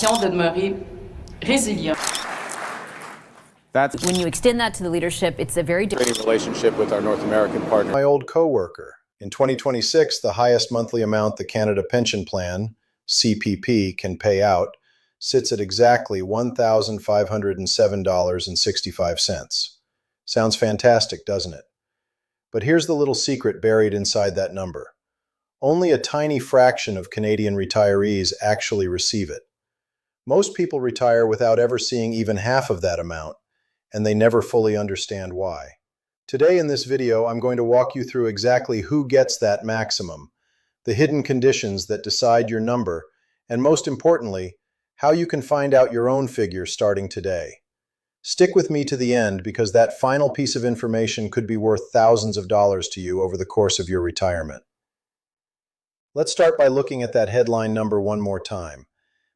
de demeurer résilient. When you extend that to the leadership, it's a very different relationship with our North American partner. My old coworker. In 2026, the highest monthly amount the Canada Pension Plan, CPP, can pay out sits at exactly $1,507.65. Sounds fantastic, doesn't it? But here's the little secret buried inside that number. Only a tiny fraction of Canadian retirees actually receive it. Most people retire without ever seeing even half of that amount, and they never fully understand why. Today in this video, I'm going to walk you through exactly who gets that maximum, the hidden conditions that decide your number, and most importantly, how you can find out your own figure starting today. Stick with me to the end because that final piece of information could be worth thousands of dollars to you over the course of your retirement. Let's start by looking at that headline number one more time,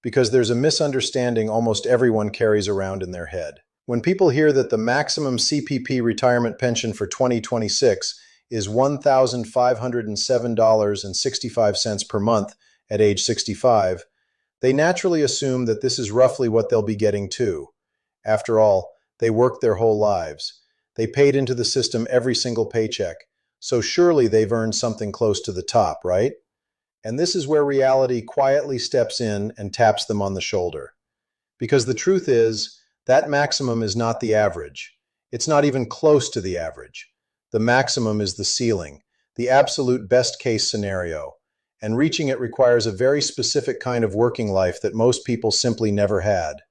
because there's a misunderstanding almost everyone carries around in their head. When people hear that the maximum CPP retirement pension for 2026 is $1,507.65 per month at age 65, they naturally assume that this is roughly what they'll be getting too. After all, they worked their whole lives. They paid into the system every single paycheck, so surely they've earned something close to the top, right? And this is where reality quietly steps in and taps them on the shoulder. Because the truth is, that maximum is not the average. It's not even close to the average. The maximum is the ceiling, the absolute best-case scenario, and reaching it requires a very specific kind of working life that most people simply never had.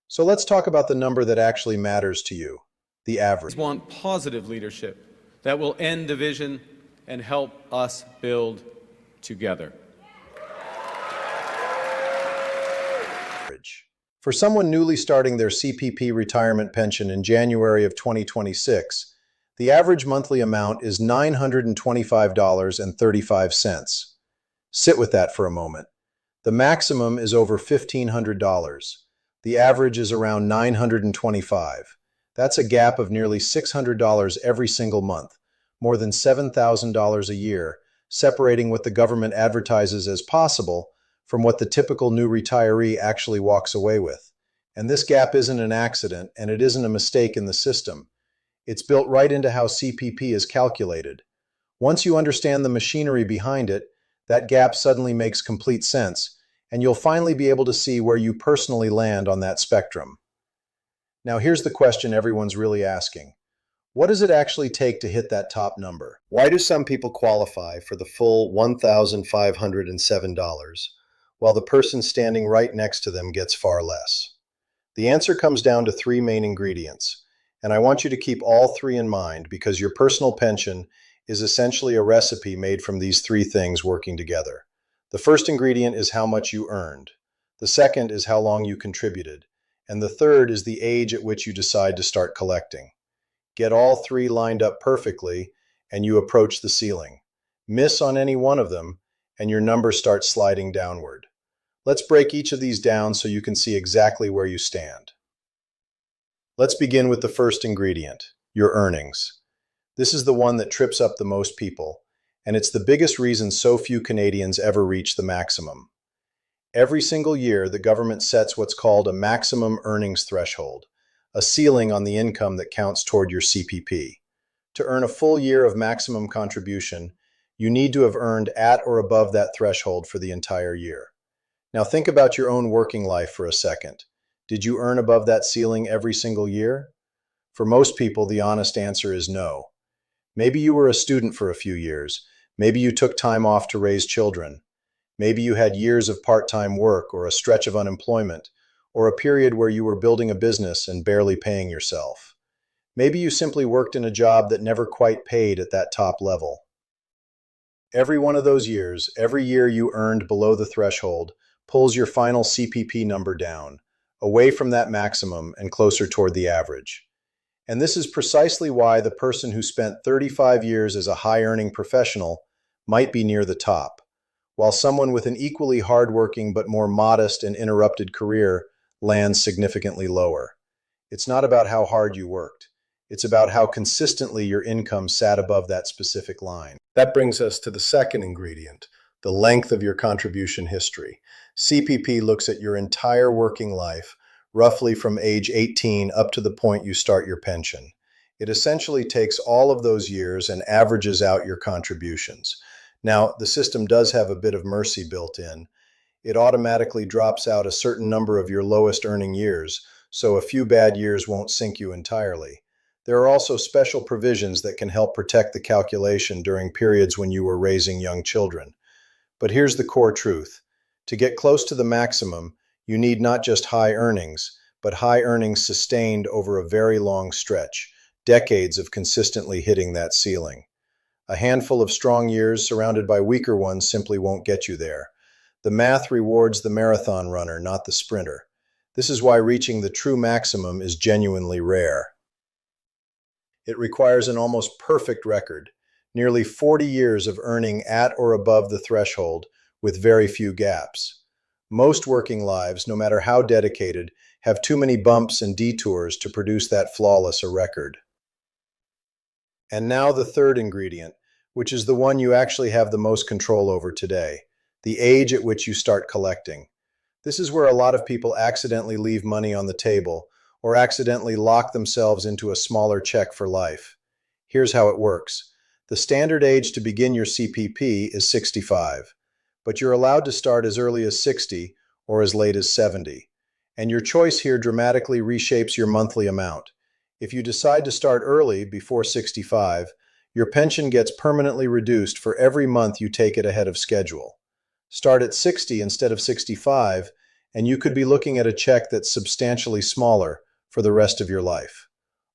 So let's talk about the number that actually matters to you, the average. We want positive leadership that will end division and help us build together. For someone newly starting their CPP retirement pension in January of 2026, the average monthly amount is $925.35. Sit with that for a moment. The maximum is over $1,500. The average is around $925. That's a gap of nearly $600 every single month, more than $7,000 a year, separating what the government advertises as possible from what the typical new retiree actually walks away with. And this gap isn't an accident, and it isn't a mistake in the system. It's built right into how CPP is calculated. Once you understand the machinery behind it, that gap suddenly makes complete sense, and you'll finally be able to see where you personally land on that spectrum. Now here's the question everyone's really asking. What does it actually take to hit that top number? Why do some people qualify for the full $1,507, while the person standing right next to them gets far less? The answer comes down to three main ingredients, and I want you to keep all three in mind because your personal pension is essentially a recipe made from these three things working together. The first ingredient is how much you earned. The second is how long you contributed. And the third is the age at which you decide to start collecting. Get all three lined up perfectly, and you approach the ceiling. Miss on any one of them, and your number starts sliding downward. Let's break each of these down so you can see exactly where you stand. Let's begin with the first ingredient, your earnings. This is the one that trips up the most people, and it's the biggest reason so few Canadians ever reach the maximum. Every single year, the government sets what's called a maximum earnings threshold, a ceiling on the income that counts toward your CPP. To earn a full year of maximum contribution, you need to have earned at or above that threshold for the entire year. Now think about your own working life for a second. Did you earn above that ceiling every single year? For most people, the honest answer is no. Maybe you were a student for a few years. Maybe you took time off to raise children. Maybe you had years of part-time work or a stretch of unemployment, or a period where you were building a business and barely paying yourself. Maybe you simply worked in a job that never quite paid at that top level. Every one of those years, every year you earned below the threshold, pulls your final CPP number down, away from that maximum and closer toward the average. And this is precisely why the person who spent 35 years as a high-earning professional might be near the top, while someone with an equally hardworking but more modest and interrupted career lands significantly lower. It's not about how hard you worked. It's about how consistently your income sat above that specific line. That brings us to the second ingredient, the length of your contribution history. CPP looks at your entire working life, roughly from age 18 up to the point you start your pension. It essentially takes all of those years and averages out your contributions. Now, the system does have a bit of mercy built in. It automatically drops out a certain number of your lowest earning years, so a few bad years won't sink you entirely. There are also special provisions that can help protect the calculation during periods when you were raising young children. But here's the core truth. To get close to the maximum, you need not just high earnings, but high earnings sustained over a very long stretch, decades of consistently hitting that ceiling. A handful of strong years surrounded by weaker ones simply won't get you there. The math rewards the marathon runner, not the sprinter. This is why reaching the true maximum is genuinely rare. It requires an almost perfect record, nearly 40 years of earning at or above the threshold, with very few gaps. Most working lives, no matter how dedicated, have too many bumps and detours to produce that flawless a record. And now the third ingredient, which is the one you actually have the most control over today, the age at which you start collecting. This is where a lot of people accidentally leave money on the table or accidentally lock themselves into a smaller check for life. Here's how it works. The standard age to begin your CPP is 65, but you're allowed to start as early as 60 or as late as 70. And your choice here dramatically reshapes your monthly amount. If you decide to start early, before 65, your pension gets permanently reduced for every month you take it ahead of schedule. Start at 60 instead of 65, and you could be looking at a check that's substantially smaller for the rest of your life.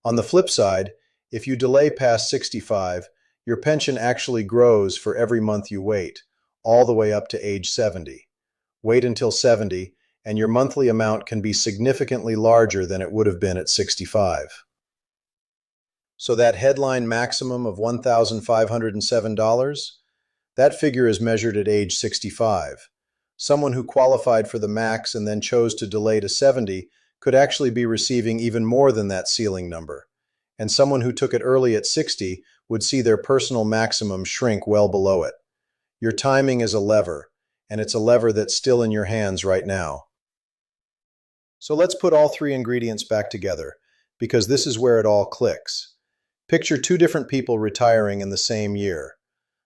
On the flip side, if you delay past 65, your pension actually grows for every month you wait, all the way up to age 70. Wait until 70, and your monthly amount can be significantly larger than it would have been at 65. So that headline maximum of $1,507, that figure is measured at age 65. Someone who qualified for the max and then chose to delay to 70 could actually be receiving even more than that ceiling number. And someone who took it early at 60 would see their personal maximum shrink well below it. Your timing is a lever, and it's a lever that's still in your hands right now. So let's put all three ingredients back together, because this is where it all clicks. Picture two different people retiring in the same year.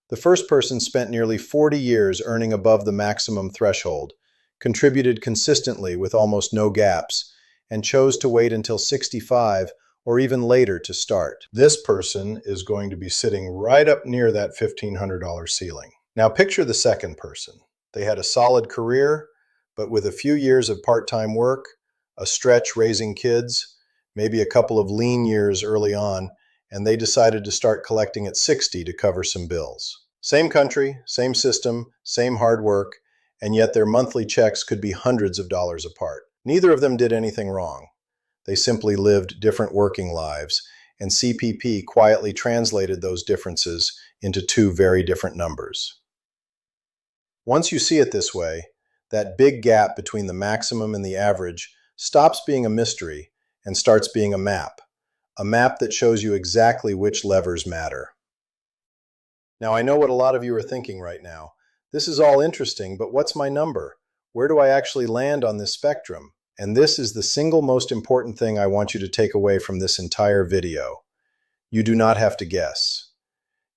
The first person spent nearly 40 years earning above the maximum threshold, contributed consistently with almost no gaps, and chose to wait until 65 or even later to start. This person is going to be sitting right up near that $1,500 ceiling. Now picture the second person. They had a solid career, but with a few years of part-time work, a stretch raising kids, maybe a couple of lean years early on, and they decided to start collecting at 60 to cover some bills. Same country, same system, same hard work, and yet their monthly checks could be hundreds of dollars apart. Neither of them did anything wrong. They simply lived different working lives, and CPP quietly translated those differences into two very different numbers. Once you see it this way, that big gap between the maximum and the average stops being a mystery and starts being a map that shows you exactly which levers matter. Now, I know what a lot of you are thinking right now. This is all interesting, but what's my number? Where do I actually land on this spectrum? And this is the single most important thing I want you to take away from this entire video. You do not have to guess.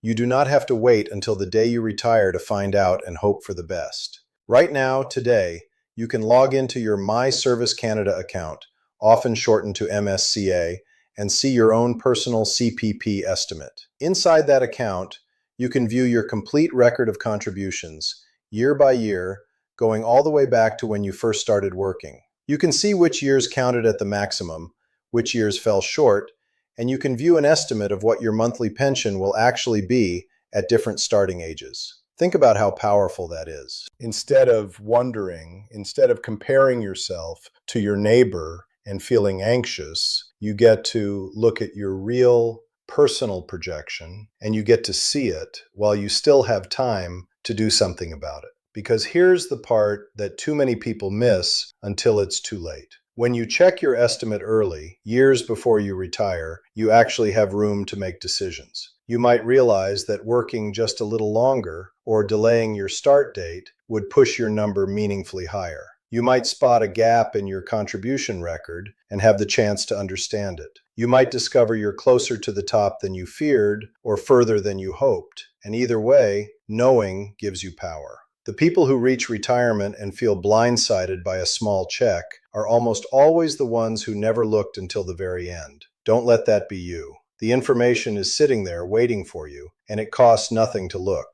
You do not have to wait until the day you retire to find out and hope for the best. Right now, today, you can log into your My Service Canada account, often shortened to MSCA, and see your own personal CPP estimate. Inside that account, you can view your complete record of contributions, year by year, going all the way back to when you first started working. You can see which years counted at the maximum, which years fell short, and you can view an estimate of what your monthly pension will actually be at different starting ages. Think about how powerful that is. Instead of wondering, instead of comparing yourself to your neighbor and feeling anxious, you get to look at your real personal projection, and you get to see it while you still have time to do something about it. Because here's the part that too many people miss until it's too late. When you check your estimate early, years before you retire, you actually have room to make decisions. You might realize that working just a little longer or delaying your start date would push your number meaningfully higher. You might spot a gap in your contribution record and have the chance to understand it. You might discover you're closer to the top than you feared or further than you hoped. And either way, knowing gives you power. The people who reach retirement and feel blindsided by a small check are almost always the ones who never looked until the very end. Don't let that be you. The information is sitting there waiting for you, and it costs nothing to look.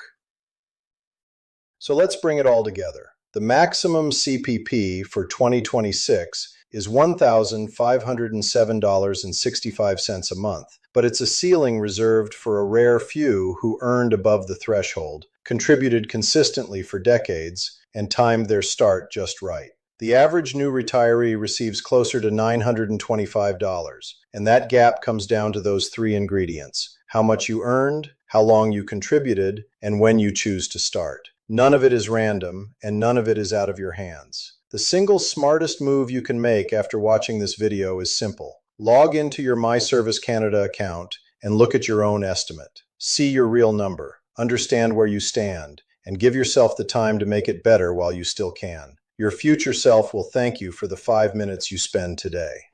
So let's bring it all together. The maximum CPP for 2026 is $1,507.65 a month, but it's a ceiling reserved for a rare few who earned above the threshold, contributed consistently for decades, and timed their start just right. The average new retiree receives closer to $925, and that gap comes down to those three ingredients: how much you earned, how long you contributed, and when you choose to start. None of it is random, and none of it is out of your hands. The single smartest move you can make after watching this video is simple. Log into your My Service Canada account and look at your own estimate. See your real number, understand where you stand, and give yourself the time to make it better while you still can. Your future self will thank you for the 5 minutes you spend today.